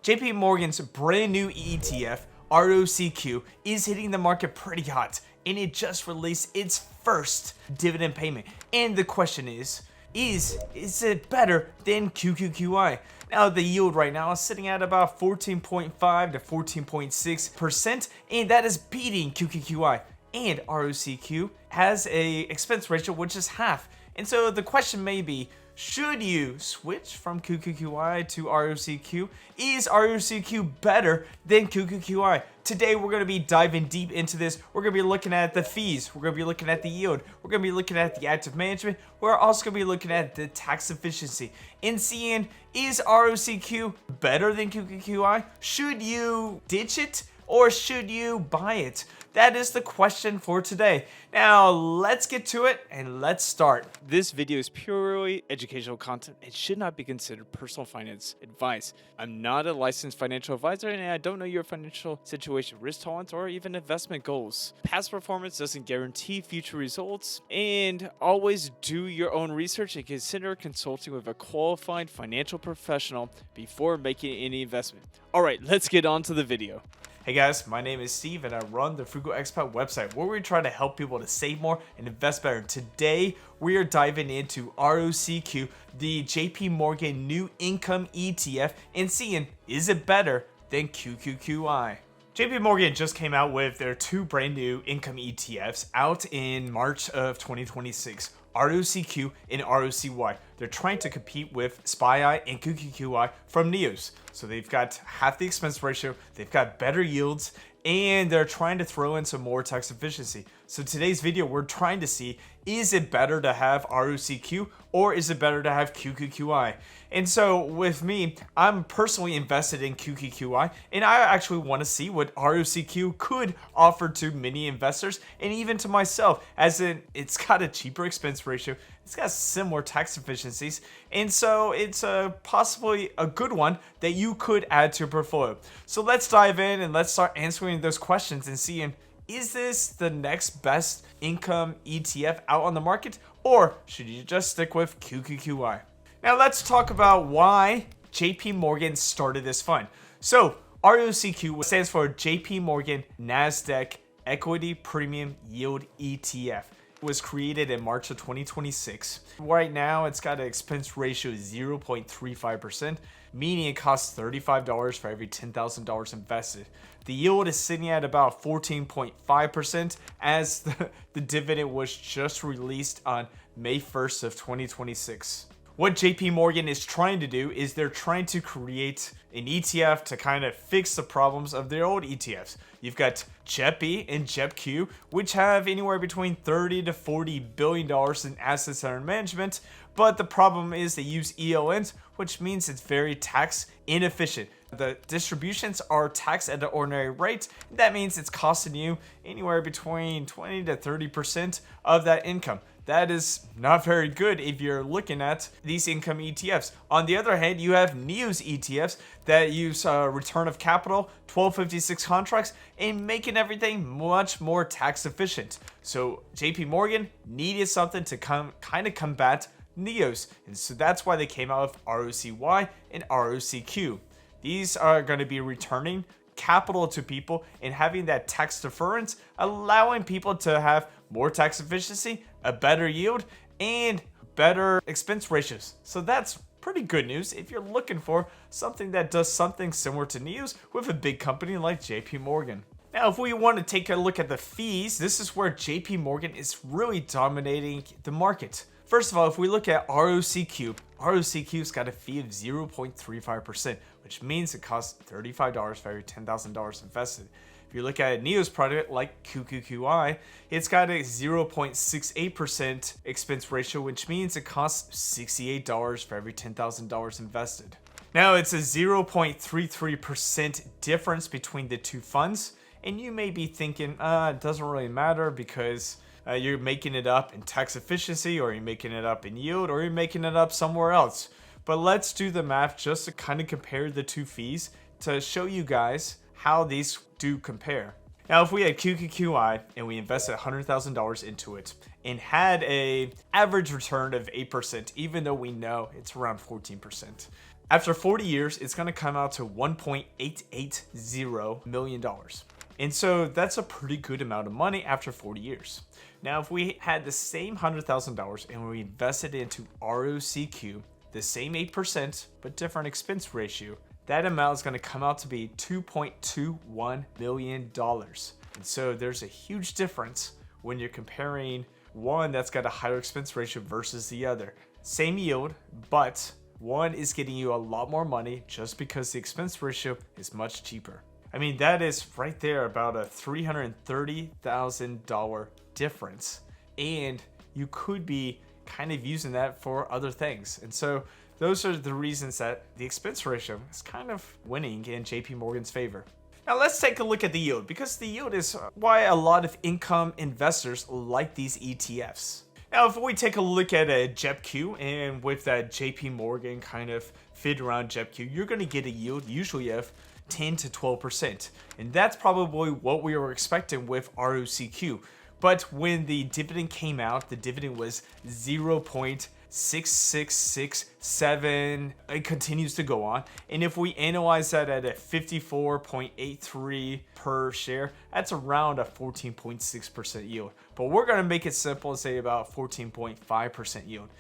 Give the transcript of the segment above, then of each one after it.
JP Morgan's brand new ETF, ROCQ, is hitting the market pretty hot, and it just released its first dividend payment. And the question is it better than QQQI? Now, the yield right now is sitting at about 14.5 to 14.6%, and that is beating QQQI. And ROCQ has a expense ratio which is half. And so the question may be, should you switch from QQQI to ROCQ? Is ROCQ better than QQQI? Today we're going to be diving deep into this. We're going to be looking at the fees. We're going to be looking at the yield. We're going to be looking at the active management. We're also going to be looking at the tax efficiency and seeing, is ROCQ better than QQQI? Should you ditch it or should you buy it? That is the question for today. Now, let's get to it and let's start. This video is purely educational content. It should not be considered personal finance advice. I'm not a licensed financial advisor, and I don't know your financial situation, risk tolerance, or even investment goals. Past performance doesn't guarantee future results, and always do your own research and consider consulting with a qualified financial professional before making any investment. All right, let's get on to the video. Hey guys, my name is Steve and I run the Frugal Expat website where we try to help people to save more and invest better. Today, we are diving into ROCQ, the JP Morgan new income ETF, and seeing, is it better than QQQI? JP Morgan just came out with their two brand new income ETFs out in March of 2026. ROCQ and ROCY. They're trying to compete with SPY and QQQI from NEOS. So they've got half the expense ratio, they've got better yields, and they're trying to throw in some more tax efficiency. So today's video, we're trying to see, is it better to have ROCQ or is it better to have QQQI? And so with me, I'm personally invested in QQQI, and I actually want to see what ROCQ could offer to many investors and even to myself, as in it's got a cheaper expense ratio, it's got similar tax efficiencies, and so it's possibly a good one that you could add to your portfolio. So let's dive in and let's start answering those questions and seeing, is this the next best income ETF out on the market, or should you just stick with QQQI? Now let's talk about why JP Morgan started this fund. So ROCQ stands for JP Morgan Nasdaq Equity Premium Yield ETF. It was created in March of 2026. Right now, it's got an expense ratio of 0.35%, meaning it costs $35 for every $10,000 invested. The yield is sitting at about 14.5% as the dividend was just released on May 1st of 2026. What JP Morgan is trying to do is they're trying to create an ETF to kind of fix the problems of their old ETFs. You've got JEP and JEPQ, which have anywhere between $30 to $40 billion in assets under management, but the problem is they use ELNs, which means it's very tax inefficient. The distributions are taxed at the ordinary rate. That means it's costing you anywhere between 20 to 30% of that income. That is not very good if you're looking at these income ETFs. On the other hand, you have NEOS ETFs that use return of capital, 1256 contracts, and making everything much more tax efficient. So JP Morgan needed something to kind of combat NEOS, and so that's why they came out with ROCY and ROCQ. These are going to be returning capital to people and having that tax deference, allowing people to have more tax efficiency, a better yield, and better expense ratios. So that's pretty good news if you're looking for something that does something similar to NEOS with a big company like JP Morgan. Now, if we want to take a look at the fees, this is where JP Morgan is really dominating the market. First of all, if we look at ROCQ, ROCQ's got a fee of 0.35%, which means it costs $35 for every $10,000 invested. If you look at a NEOS product like QQQI, it's got a 0.68% expense ratio, which means it costs $68 for every $10,000 invested. Now, it's a 0.33% difference between the two funds, and you may be thinking, it doesn't really matter because you're making it up in tax efficiency, or you're making it up in yield, or you're making it up somewhere else. But let's do the math just to kind of compare the two fees to show you guys how these do compare. Now, if we had QQQI and we invested $100,000 into it and had a average return of 8%, even though we know it's around 14%, After 40 years, it's going to come out to $1.880 million. And so that's a pretty good amount of money after 40 years. Now, if we had the same $100,000 and we invested into ROCQ, the same 8%, but different expense ratio, that amount is going to come out to be $2.21 million. And so there's a huge difference when you're comparing one that's got a higher expense ratio versus the other. Same yield, but one is getting you a lot more money just because the expense ratio is much cheaper. I mean, that is right there about a $330,000 difference. And you could be kind of using that for other things. And so those are the reasons that the expense ratio is kind of winning in JP Morgan's favor. Now let's take a look at the yield, because the yield is why a lot of income investors like these ETFs. Now, if we take a look at a JEPQ, and with that JP Morgan kind of fit around JEPQ, you're going to get a yield usually of 10 to 12%. And that's probably what we were expecting with ROCQ. But when the dividend came out, the dividend was 0.6667. It continues to go on. And if we analyze that at a 54.83 per share, that's around a 14.6% yield. But we're going to make it simple and say about 14.5% yield.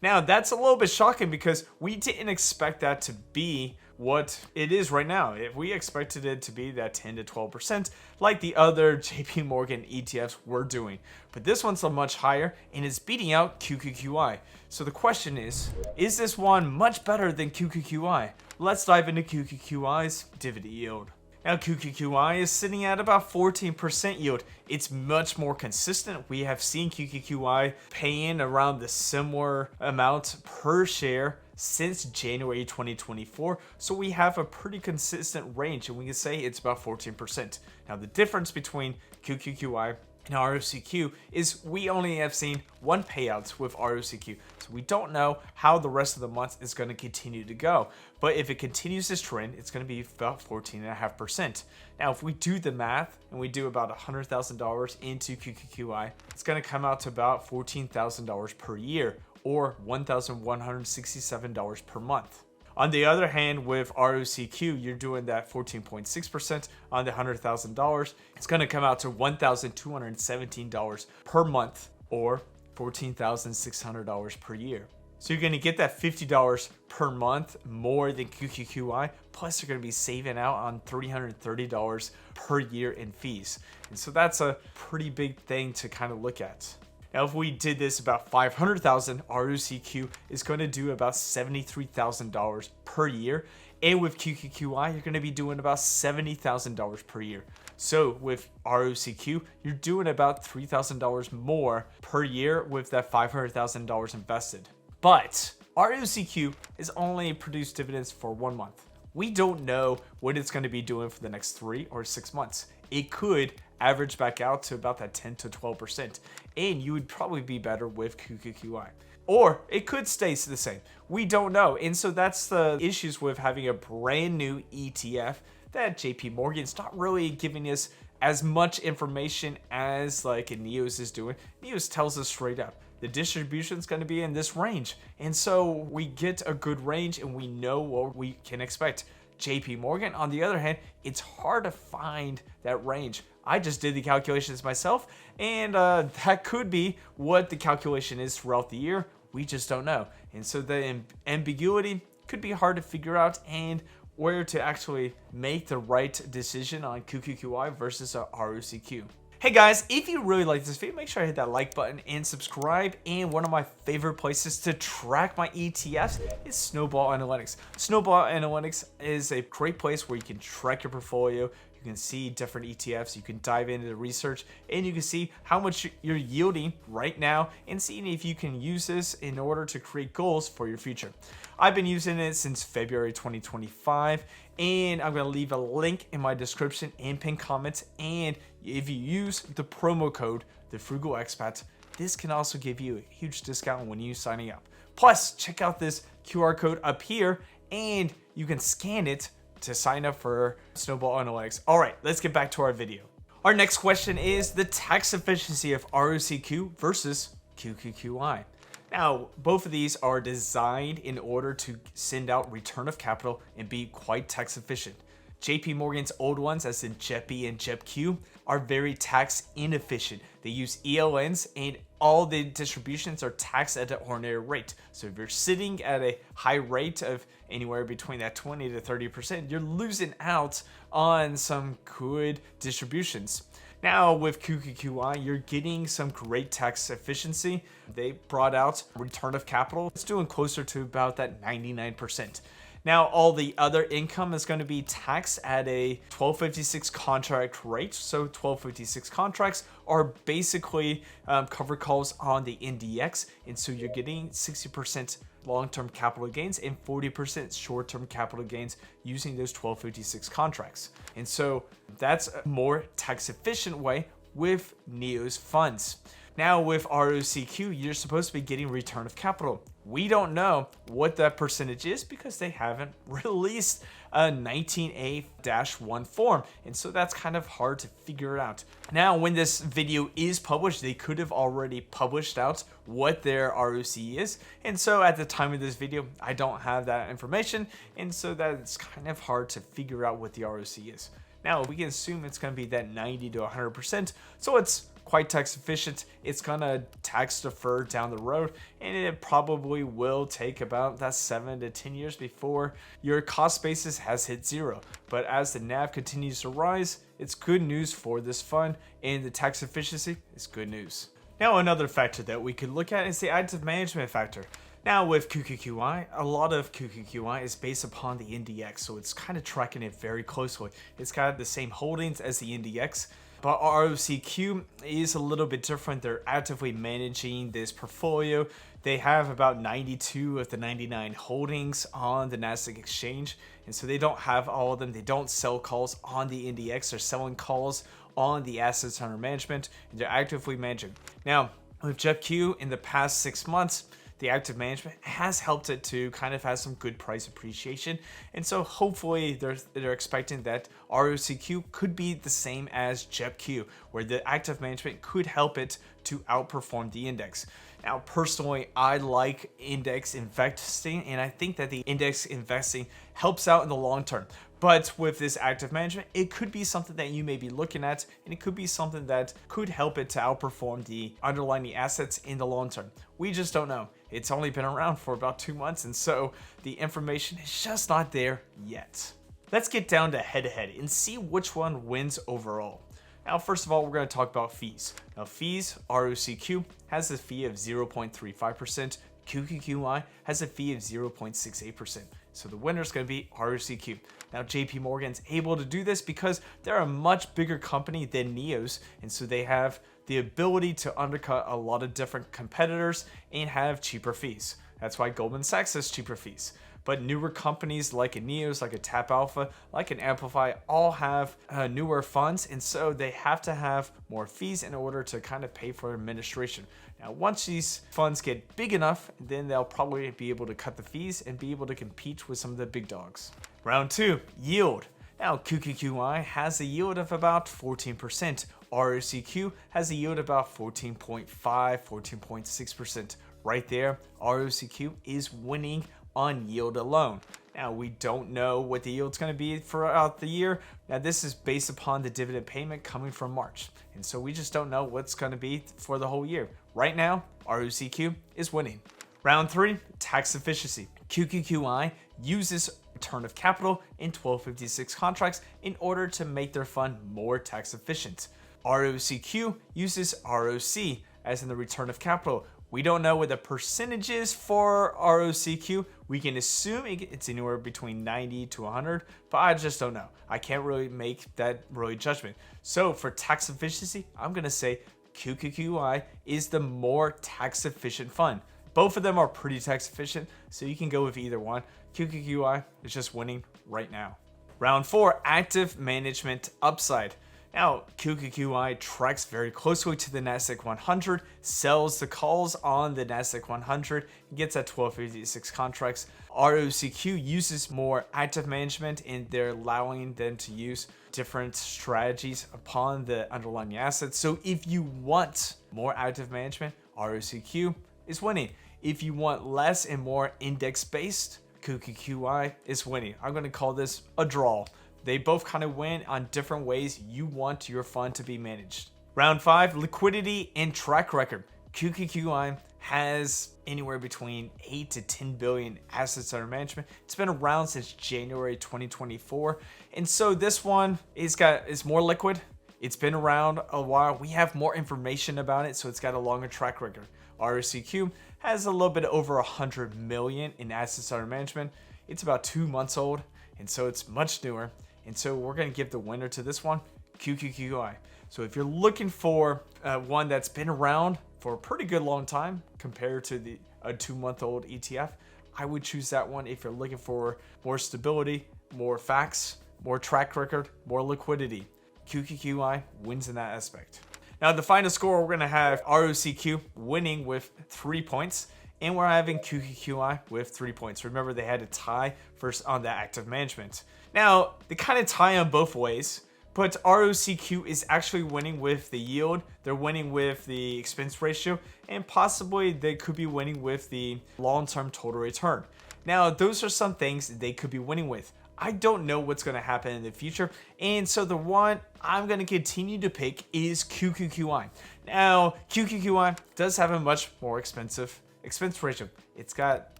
Now, that's a little bit shocking because we didn't expect that to be what it is right now. If we expected it to be that 10 to 12% like the other JP Morgan ETFs were doing. But this one's a much higher and it's beating out QQQI. So the question is this one much better than QQQI? Let's dive into QQQI's dividend yield. Now, QQQI is sitting at about 14% yield. It's much more consistent. We have seen QQQI paying around the similar amount per share since January 2024. So we have a pretty consistent range, and we can say it's about 14%. Now, the difference between QQQI and ROCQ is we only have seen one payout with ROCQ. So we don't know how the rest of the month is going to continue to go. But if it continues this trend, it's going to be about 14.5%. Now, if we do the math and we do about $100,000 into QQQI, it's going to come out to about $14,000 per year or $1,167 per month. On the other hand, with ROCQ, you're doing that 14.6% on the $100,000. It's going to come out to $1,217 per month or $14,600 per year. So you're going to get that $50 per month more than QQQI, plus you're going to be saving out on $330 per year in fees. And so that's a pretty big thing to kind of look at. Now, if we did this about 500,000, ROCQ is going to do about $73,000 per year. And with QQQI, you're going to be doing about $70,000 per year. So with ROCQ, you're doing about $3,000 more per year with that $500,000 invested. But ROCQ is only produced dividends for 1 month. We don't know what it's going to be doing for the next 3 or 6 months. It could average back out to about that 10 to 12%. And you would probably be better with QQQI. Or it could stay the same. We don't know. And so that's the issues with having a brand new ETF that JP Morgan's not really giving us as much information as like NEOS is doing. NEOS tells us straight up, the distribution is going to be in this range. And so we get a good range and we know what we can expect. JP Morgan, on the other hand, it's hard to find that range. I just did the calculations myself, and that could be what the calculation is throughout the year. We just don't know. And so the ambiguity could be hard to figure out and where to actually make the right decision on QQQI versus ROCQ. Hey guys, if you really like this video, make sure to hit that like button and subscribe. And one of my favorite places to track my ETFs is Snowball Analytics. Snowball Analytics is a great place where you can track your portfolio. You can see different ETFs, you can dive into the research, and you can see how much you're yielding right now and seeing if you can use this in order to create goals for your future. I've been using it since February 2025, and I'm going to leave a link in my description and pinned comments. And if you use the promo code, the Frugal Expat, this can also give you a huge discount when you signing up. Plus, check out this QR code up here, and you can scan it to sign up for Snowball Analytics. All right, let's get back to our video. Our next question is the tax efficiency of ROCQ versus QQQI. Now, both of these are designed in order to send out return of capital and be quite tax efficient. JP Morgan's old ones, as in JEPI and JEPQ, are very tax inefficient. They use ELNs and all the distributions are taxed at an ordinary rate. So if you're sitting at a high rate of anywhere between that 20 to 30%, you're losing out on some good distributions. Now with QQQI, you're getting some great tax efficiency. They brought out return of capital. It's doing closer to about that 99%. Now, all the other income is going to be taxed at a 1256 contract rate. So 1256 contracts are basically covered calls on the NDX. And so you're getting 60% long-term capital gains and 40% short-term capital gains using those 1256 contracts. And so that's a more tax efficient way with NEO's funds. Now with ROCQ, you're supposed to be getting return of capital. We don't know what that percentage is because they haven't released a 19A-1 form. And so that's kind of hard to figure out. Now, when this video is published, they could have already published out what their ROC is. And so at the time of this video, I don't have that information. And so that's kind of hard to figure out what the ROC is. Now, we can assume it's going to be that 90 to 100%. So it's quite tax efficient. It's gonna tax defer down the road, and it probably will take about that 7 to 10 years before your cost basis has hit zero. But as the NAV continues to rise, it's good news for this fund, and the tax efficiency is good news. Now, another factor that we could look at is the active management factor. Now with QQQI, a lot of QQQI is based upon the NDX, so it's kind of tracking it very closely. It's got the same holdings as the NDX, but ROCQ is a little bit different. They're actively managing this portfolio. They have about 92 of the 99 holdings on the Nasdaq exchange, and so they don't have all of them. They don't sell calls on the NDX. They're selling calls on the assets under management, and they're actively managing. Now, with JEPQ in the past 6 months, the active management has helped it to kind of have some good price appreciation. And so hopefully they're expecting that ROCQ could be the same as JEPQ, where the active management could help it to outperform the index. Now, personally, I like index investing, and I think that the index investing helps out in the long term. But with this active management, it could be something that you may be looking at, and it could be something that could help it to outperform the underlying assets in the long term. We just don't know. It's only been around for about 2 months, and so the information is just not there yet. Let's get down to head-to-head and see which one wins overall. Now, first of all, we're going to talk about fees. Now, fees, ROCQ has a fee of 0.35%. QQQI has a fee of 0.68%. So the winner is going to be ROCQ. Now, JP Morgan's able to do this because they're a much bigger company than NEOs, and so they have the ability to undercut a lot of different competitors and have cheaper fees. That's why Goldman Sachs has cheaper fees. But newer companies like a NEOS, like a Tap Alpha, like an Amplify, all have newer funds, and so they have to have more fees in order to kind of pay for administration. Now, once these funds get big enough, then they'll probably be able to cut the fees and be able to compete with some of the big dogs. Round 2, yield. Now, QQQI has a yield of about 14%. ROCQ has a yield of about 14.5, 14.6%. Right there, ROCQ is winning on yield alone. Now, we don't know what the yield's going to be throughout the year. Now, this is based upon the dividend payment coming from March. And so we just don't know what's going to be for the whole year. Right now, ROCQ is winning. Round 3, tax efficiency. QQQI uses return of capital in 1256 contracts in order to make their fund more tax efficient. ROCQ uses ROC, as in the return of capital. We don't know what the percentage is for ROCQ. We can assume it's anywhere between 90 to 100, but I just don't know. I can't really make that judgment. So for tax efficiency, I'm going to say QQQI is the more tax efficient fund. Both of them are pretty tax efficient, so you can go with either one. QQQI is just winning right now. Round 4, active management upside. Now, QQQI tracks very closely to the Nasdaq 100, sells the calls on the Nasdaq 100, gets at 1256 contracts. ROCQ uses more active management, and they're allowing them to use different strategies upon the underlying assets. So if you want more active management, ROCQ is winning. If you want less and more index-based, QQQI is winning. I'm going to call this a draw. They both kind of win on different ways you want your fund to be managed. Round 5, liquidity and track record. QQQI has anywhere between 8 to 10 billion assets under management. It's been around since January 2024. And so this one is more liquid. It's been around a while. We have more information about it, so it's got a longer track record. ROCQ has a little bit over 100 million in assets under management. It's about 2 months old, and so it's much newer. And so we're going to give the winner to this one, QQQI. So if you're looking for one that's been around for a pretty good long time compared to a 2-month-old ETF, I would choose that one. If you're looking for more stability, more facts, more track record, more liquidity, QQQI wins in that aspect. Now, the final score, we're going to have ROCQ winning with 3 points, and we're having QQQI with 3 points. Remember, they had a tie first on the active management. Now, they kind of tie on both ways, but ROCQ is actually winning with the yield. They're winning with the expense ratio, and possibly they could be winning with the long-term total return. Now, those are some things they could be winning with. I don't know what's going to happen in the future, and so the one I'm going to continue to pick is QQQI. Now, QQQI does have a much more expensive expense ratio. It's got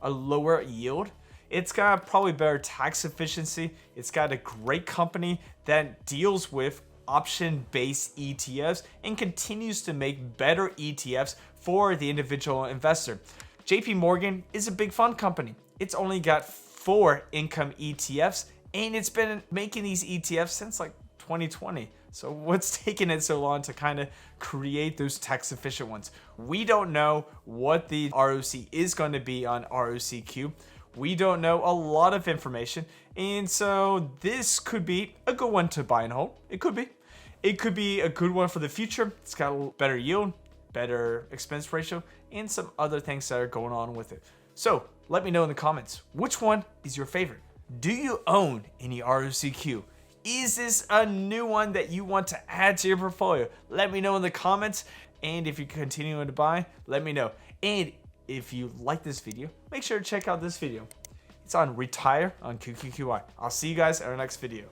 a lower yield. It's got probably better tax efficiency. It's got a great company that deals with option-based ETFs and continues to make better ETFs for the individual investor. JP Morgan is a big fund company. It's only got 4 income ETFs, and it's been making these ETFs since like 2020. So what's taking it so long to kind of create those tax efficient ones? We don't know what the ROC is going to be on ROCQ. We don't know a lot of information, and so this could be a good one to buy and hold. It could be. It could be a good one for the future. It's got a better yield, better expense ratio, and some other things that are going on with it. So let me know in the comments, which one is your favorite? Do you own any ROCQ? Is this a new one that you want to add to your portfolio? Let me know in the comments. And if you're continuing to buy, let me know. And if you like this video, make sure to check out this video. It's on Retire on QQQI. I'll see you guys in our next video.